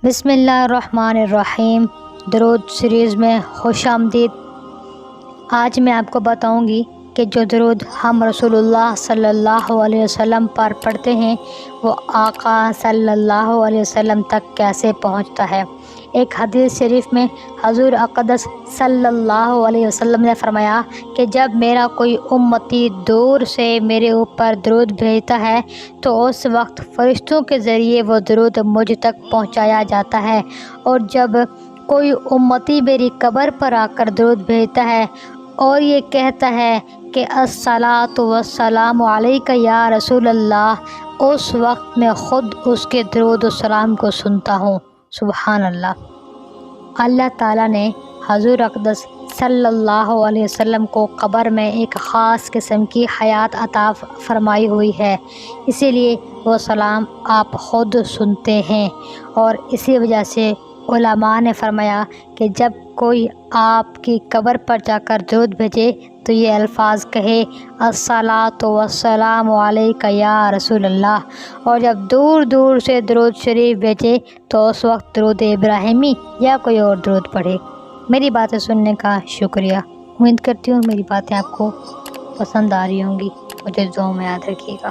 بسم اللہ الرحمن الرحیم۔ درود سیریز میں خوش آمدید۔ آج میں آپ کو بتاؤں گی کہ جو درود ہم رسول اللہ صلی اللہ علیہ وسلم پر پڑھتے ہیں وہ آقا صلی اللہ علیہ وسلم تک کیسے پہنچتا ہے۔ ایک حدیث شریف میں حضور اقدس صلی اللہ علیہ وسلم نے فرمایا کہ جب میرا کوئی امتی دور سے میرے اوپر درود بھیجتا ہے تو اس وقت فرشتوں کے ذریعے وہ درود مجھ تک پہنچایا جاتا ہے، اور جب کوئی امتی میری قبر پر آ کر درود بھیجتا ہے اور یہ کہتا ہے کہ الصلاۃ والسلام علیک یا رسول اللہ، اس وقت میں خود اس کے درود و سلام کو سنتا ہوں۔ سبحان اللہ۔ اللہ تعالیٰ نے حضور اقدس صلی اللہ علیہ وسلم کو قبر میں ایک خاص قسم کی حیات عطا فرمائی ہوئی ہے، اسی لیے وہ سلام آپ خود سنتے ہیں، اور اسی وجہ سے علماء نے فرمایا کہ جب کوئی آپ کی قبر پر جا کر درود بھیجے تو یہ الفاظ کہے الصلاۃ والسلام علیک یا رسول اللہ، اور جب دور دور سے درود شریف بھیجے تو اس وقت درود ابراہیمی یا کوئی اور درود پڑھے۔ میری باتیں سننے کا شکریہ۔ امید کرتی ہوں میری باتیں آپ کو پسند آ رہی ہوں گی۔ مجھے دعاؤں میں یاد رکھیے گا۔